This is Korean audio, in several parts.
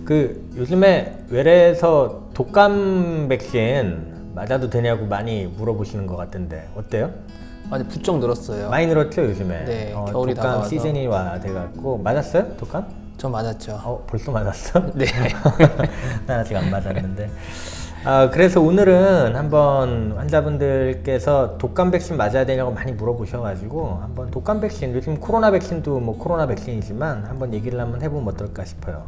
그 요즘에 외래에서 독감 백신 맞아도 되냐고 많이 물어보시는 것 같은데 어때요? 아니 부쩍 늘었어요. 많이 늘었죠 요즘에? 네, 겨울이 독감 다가와서. 시즌이 와 돼갖고 맞았어요? 독감? 저 맞았죠. 벌써 맞았어? 네. 난 아직 안 맞았는데. 그래서 오늘은 한번 환자분들께서 독감 백신 맞아야 되냐고 많이 물어보셔가지고 한번 독감 백신, 요즘 코로나 백신도 뭐 코로나 백신이지만 한번 얘기를 한번 해보면 어떨까 싶어요.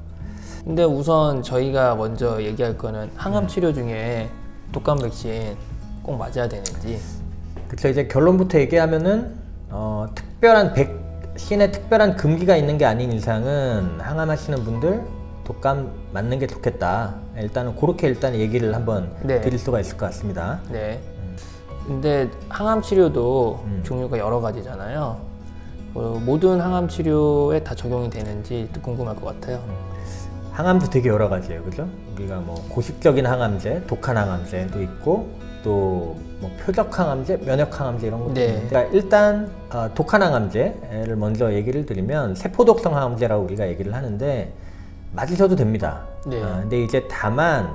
근데 우선 저희가 먼저 얘기할 거는 항암 치료 중에 독감 백신 꼭 맞아야 되는지. 그쵸, 이제 결론부터 얘기하면은 특별한 백신에 특별한 금기가 있는 게 아닌 이상은 항암하시는 분들 독감 맞는 게 좋겠다. 일단은 그렇게 일단 얘기를 한번 네. 드릴 수가 있을 것 같습니다. 네. 근데 항암 치료도 종류가 여러 가지잖아요. 모든 항암 치료에 다 적용이 되는지 또 궁금할 것 같아요. 항암도 되게 여러 가지예요, 그죠? 우리가 뭐 고식적인 항암제, 독한 항암제도 있고 또 뭐 표적 항암제, 면역 항암제 이런 것도 네. 있는데 그러니까 일단 독한 항암제를 먼저 얘기를 드리면 세포독성 항암제라고 우리가 얘기를 하는데 맞으셔도 됩니다. 네. 근데 이제 다만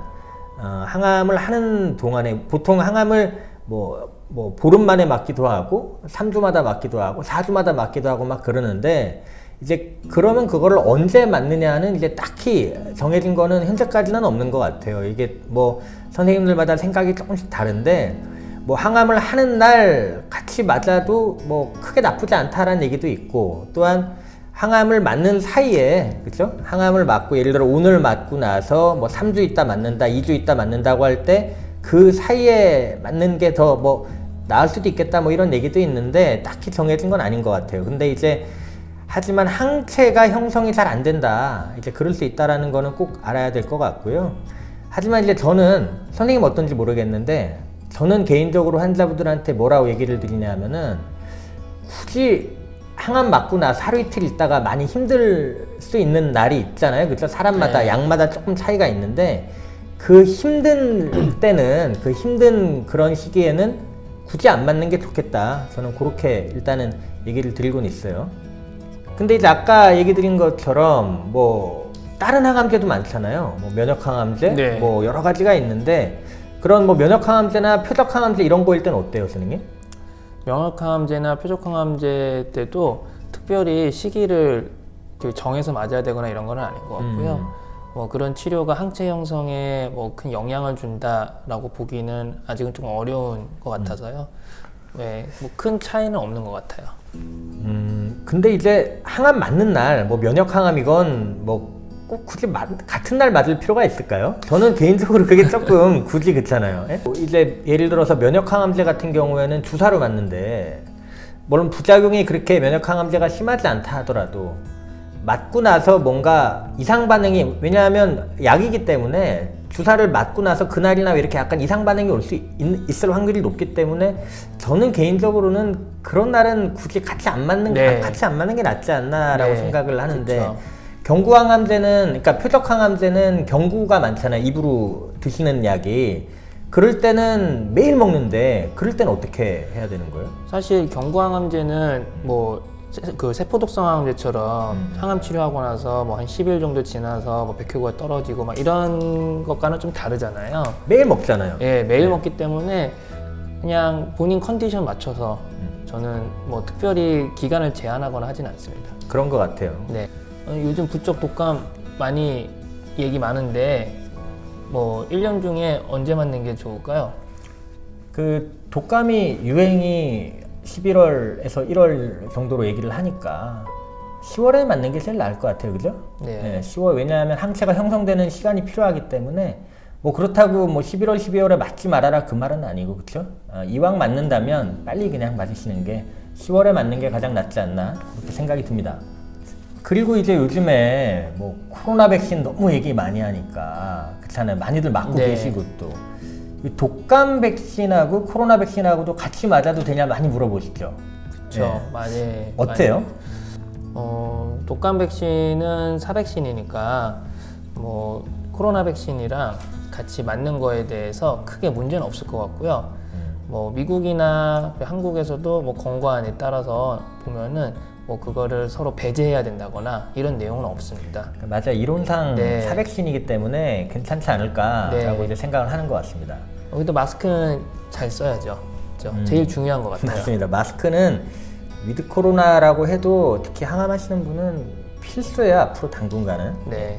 항암을 하는 동안에 보통 항암을 뭐 보름 만에 맞기도 하고 3주마다 맞기도 하고 4주마다 맞기도 하고 막 그러는데 이제 그러면 그거를 언제 맞느냐는 이제 딱히 정해진 거는 현재까지는 없는 것 같아요. 이게 뭐 선생님들마다 생각이 조금씩 다른데 뭐 항암을 하는 날 같이 맞아도 뭐 크게 나쁘지 않다라는 얘기도 있고 또한 항암을 맞는 사이에 그렇죠? 항암을 맞고 예를 들어 오늘 맞고 나서 뭐 3주 있다 맞는다, 2주 있다 맞는다고 할 때 그 사이에 맞는 게 더 뭐 나을 수도 있겠다 뭐 이런 얘기도 있는데 딱히 정해진 건 아닌 것 같아요. 근데 이제 하지만 항체가 형성이 잘 안 된다. 이제 그럴 수 있다라는 거는 꼭 알아야 될 것 같고요. 하지만 이제 저는 선생님 어떤지 모르겠는데 저는 개인적으로 환자분들한테 뭐라고 얘기를 드리냐면은 굳이 항암 맞고 나서 하루 이틀 있다가 많이 힘들 수 있는 날이 있잖아요. 그렇죠? 사람마다 네. 약마다 조금 차이가 있는데 그 힘든 때는 그 힘든 그런 시기에는 굳이 안 맞는 게 좋겠다. 저는 그렇게 일단은 얘기를 드리고는 있어요. 근데 이제 아까 얘기 드린 것처럼 뭐 다른 항암제도 많잖아요. 뭐 면역 항암제, 네. 뭐 여러 가지가 있는데 그런 뭐 면역 항암제나 표적 항암제 이런 거일 때는 어때요, 선생님? 명확항암제나 표적항암제 때도 특별히 시기를 정해서 맞아야 되거나 이런 건 아닌 것 같고요. 뭐 그런 치료가 항체 형성에 뭐 큰 영향을 준다라고 보기는 아직은 좀 어려운 것 같아서요. 네, 뭐 큰 차이는 없는 것 같아요. 근데 이제 항암 맞는 날, 뭐 면역 항암이건 뭐 꼭 굳이 같은 날 맞을 필요가 있을까요? 저는 개인적으로 그게 조금 굳이 그렇잖아요. 예? 뭐 이제 예를 들어서 면역 항암제 같은 경우에는 주사로 맞는데 물론 부작용이 그렇게 면역 항암제가 심하지 않다 하더라도 맞고 나서 뭔가 이상 반응이 왜냐하면 약이기 때문에 주사를 맞고 나서 그날이나 이렇게 약간 이상 반응이 올 수 있을 확률이 높기 때문에 저는 개인적으로는 그런 날은 굳이 같이 안 맞는 네. 같이 안 맞는 게 낫지 않나라고 네, 생각을 하는데 그쵸. 경구 항암제는 그러니까 표적 항암제는 경구가 많잖아요. 입으로 드시는 약이 그럴 때는 매일 먹는데 그럴 때는 어떻게 해야 되는 거예요? 사실 경구항암제는 뭐 그 세포독성 항암제처럼 항암 치료하고 나서 뭐 한 10일 정도 지나서 뭐 백혈구가 떨어지고 막 이런 것과는 좀 다르잖아요. 매일 먹잖아요. 예, 매일 먹기 때문에 그냥 본인 컨디션 맞춰서 저는 뭐 특별히 기간을 제한하거나 하진 않습니다. 그런 것 같아요. 네. 요즘 부쩍 독감 많이 얘기 많은데 뭐 1년 중에 언제 맞는 게 좋을까요? 그 독감이 유행이 11월에서 1월 정도로 얘기를 하니까 10월에 맞는 게 제일 나을 것 같아요, 그죠? 네. 10월 왜냐하면 항체가 형성되는 시간이 필요하기 때문에 뭐 그렇다고 뭐 11월, 12월에 맞지 말아라 그 말은 아니고 그렇죠? 이왕 맞는다면 빨리 그냥 맞으시는 게 10월에 맞는 게 가장 낫지 않나 그렇게 생각이 듭니다. 그리고 이제 요즘에 뭐 코로나 백신 너무 얘기 많이 하니까 그렇잖아요. 많이들 맞고 네. 계시고 또 이 독감 백신하고 코로나 백신하고도 같이 맞아도 되냐 많이 물어보시죠. 그렇죠. 예. 많이 어때요? 독감 백신은 사백신이니까 뭐 코로나 백신이랑 같이 맞는 거에 대해서 크게 문제는 없을 것 같고요. 뭐 미국이나 한국에서도 뭐 권고안에 따라서 보면은 뭐 그거를 서로 배제해야 된다거나 이런 내용은 없습니다. 맞아, 이론상 네. 사백신이기 때문에 괜찮지 않을까라고 네. 이제 생각을 하는 것 같습니다. 여기도 마스크는 잘 써야죠. 그렇죠? 제일 중요한 것 같아요. 맞습니다. 마스크는 위드 코로나라고 해도 특히 항암하시는 분은 필수예요. 앞으로 당분간은. 네.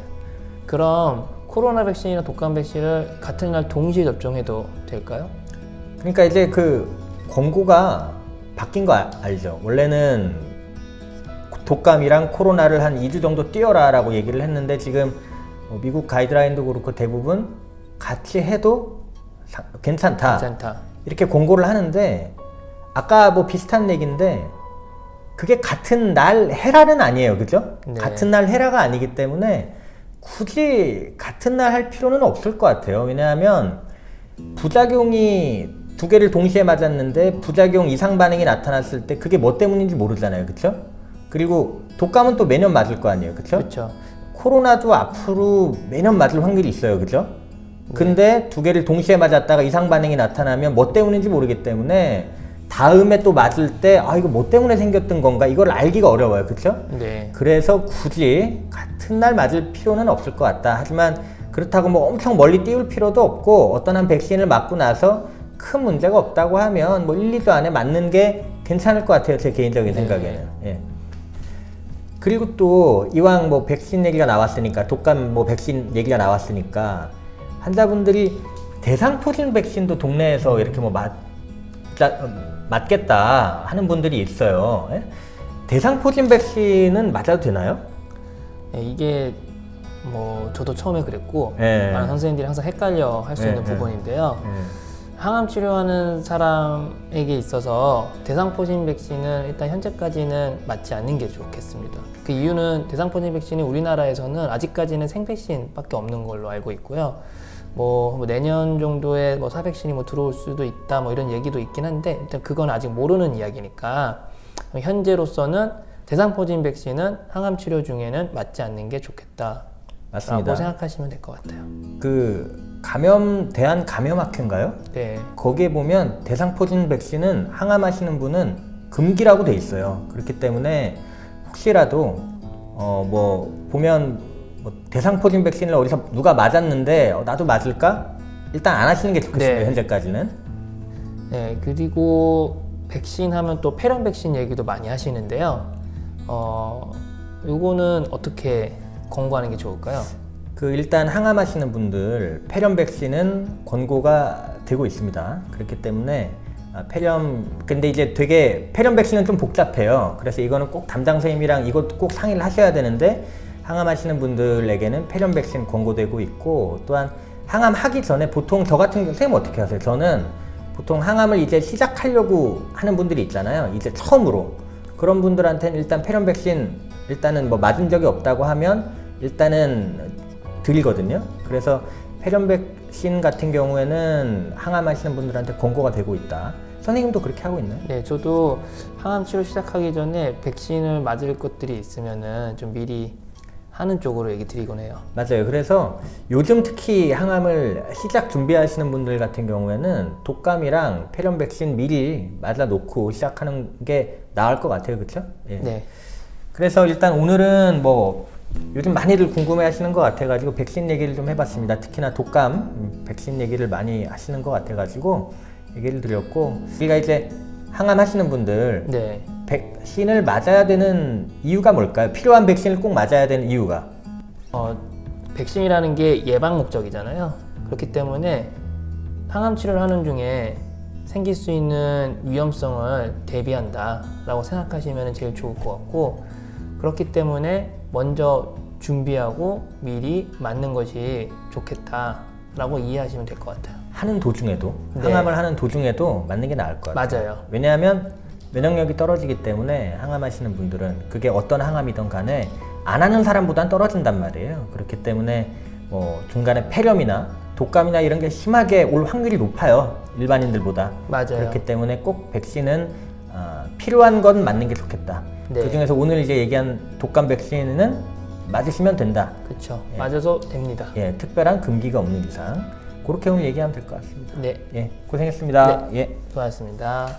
그럼 코로나 백신이나 독감 백신을 같은 날 동시에 접종해도 될까요? 그러니까 이제 그 권고가 바뀐 거 알죠? 원래는 독감이랑 코로나를 한 2주 정도 뛰어라라고 얘기를 했는데 지금 미국 가이드라인도 그렇고 대부분 같이 해도 괜찮다. 괜찮다. 이렇게 권고를 하는데 아까 뭐 비슷한 얘기인데 그게 같은 날 해라는 아니에요. 그죠? 네. 같은 날 해라가 아니기 때문에 굳이 같은 날 할 필요는 없을 것 같아요. 왜냐하면 부작용이 두 개를 동시에 맞았는데 부작용 이상 반응이 나타났을 때 그게 뭐 때문인지 모르잖아요. 그쵸? 그리고 독감은 또 매년 맞을 거 아니에요. 그쵸? 그렇죠. 코로나도 앞으로 매년 맞을 확률이 있어요. 그죠? 근데 두 개를 동시에 맞았다가 이상 반응이 나타나면 뭐 때문인지 모르기 때문에 다음에 또 맞을 때 아 이거 뭐 때문에 생겼던 건가 이걸 알기가 어려워요. 그쵸? 네. 그래서 굳이 같은 날 맞을 필요는 없을 것 같다. 하지만 그렇다고 뭐 엄청 멀리 띄울 필요도 없고 어떤 한 백신을 맞고 나서 큰 문제가 없다고 하면 뭐 1, 2주 안에 맞는 게 괜찮을 것 같아요. 제 개인적인 생각에는. 예. 그리고 또 이왕 뭐 백신 얘기가 나왔으니까 독감 뭐 백신 얘기가 나왔으니까 환자분들이 대상포진 백신도 동네에서 이렇게 뭐 맞겠다 하는 분들이 있어요. 예? 대상포진 백신은 맞아도 되나요? 네, 이게 뭐 저도 처음에 그랬고 예. 많은 선생님들이 항상 헷갈려 할 수 있는 부분인데요. 항암 치료하는 사람에게 있어서 대상포진 백신은 일단 현재까지는 맞지 않는 게 좋겠습니다. 그 이유는 대상포진 백신이 우리나라에서는 아직까지는 생백신밖에 없는 걸로 알고 있고요. 뭐 내년 정도에 뭐 사백신이 뭐 들어올 수도 있다 뭐 이런 얘기도 있긴 한데 일단 그건 아직 모르는 이야기니까 현재로서는 대상포진 백신은 항암 치료 중에는 맞지 않는 게 좋겠다. 맞습니다. 라고 생각하시면 될 것 같아요. 그 대한감염학회인가요? 네. 거기에 보면 대상포진 백신은 항암하시는 분은 금기라고 돼 있어요. 그렇기 때문에 혹시라도 뭐 보면 뭐 대상포진 백신을 어디서 누가 맞았는데 나도 맞을까? 일단 안 하시는 게 좋겠어요. 네. 현재까지는. 네, 그리고 백신 하면 또 폐렴 백신 얘기도 많이 하시는데요. 요거는 어떻게 권고하는 게 좋을까요? 그 일단 항암하시는 분들 폐렴 백신은 권고가 되고 있습니다. 그렇기 때문에 근데 이제 되게 폐렴 백신은 좀 복잡해요. 그래서 이거는 꼭 담당 선생님이랑 이것 꼭 상의를 하셔야 되는데 항암하시는 분들에게는 폐렴 백신 권고되고 있고 또한 항암하기 전에 보통 저 같은 경우 선생님 어떻게 하세요? 저는 보통 항암을 이제 시작하려고 하는 분들이 있잖아요. 이제 처음으로 그런 분들한테는 일단 폐렴 백신 일단은 뭐 맞은 적이 없다고 하면 일단은 드리거든요. 그래서 폐렴 백신 같은 경우에는 항암하시는 분들한테 권고가 되고 있다. 선생님도 그렇게 하고 있나요? 네, 저도 항암 치료 시작하기 전에 백신을 맞을 것들이 있으면은 좀 미리 하는 쪽으로 얘기 드리곤 해요. 맞아요. 그래서 요즘 특히 항암을 시작 준비하시는 분들 같은 경우에는 독감이랑 폐렴 백신 미리 맞아 놓고 시작하는 게 나을 것 같아요. 그렇죠? 예. 네. 그래서 일단 오늘은 뭐 요즘 많이들 궁금해 하시는 것 같아가지고 백신 얘기를 좀 해봤습니다. 특히나 독감 백신 얘기를 많이 하시는 것 같아가지고 얘기를 드렸고 우리가 이제 항암 하시는 분들 네. 백신을 맞아야 되는 이유가 뭘까요? 필요한 백신을 꼭 맞아야 되는 이유가? 백신이라는 게 예방 목적이잖아요. 그렇기 때문에 항암 치료를 하는 중에 생길 수 있는 위험성을 대비한다라고 생각하시면 제일 좋을 것 같고 그렇기 때문에 먼저 준비하고 미리 맞는 것이 좋겠다라고 이해하시면 될 것 같아요. 하는 도중에도 네. 항암을 하는 도중에도 맞는 게 나을 것 같아요. 맞아요. 왜냐하면 면역력이 떨어지기 때문에 항암하시는 분들은 그게 어떤 항암이든 간에 안 하는 사람보단 떨어진단 말이에요. 그렇기 때문에 뭐 중간에 폐렴이나 독감이나 이런 게 심하게 올 확률이 높아요. 일반인들보다. 맞아요. 그렇기 때문에 꼭 백신은 필요한 건 맞는 게 좋겠다. 네. 그중에서 오늘 이제 얘기한 독감 백신은 맞으시면 된다. 그렇죠. 예. 맞아서 됩니다. 예, 특별한 금기가 없는 이상 그렇게 오늘 얘기하면 될 것 같습니다. 네. 예, 고생했습니다. 예. 수고하셨습니다.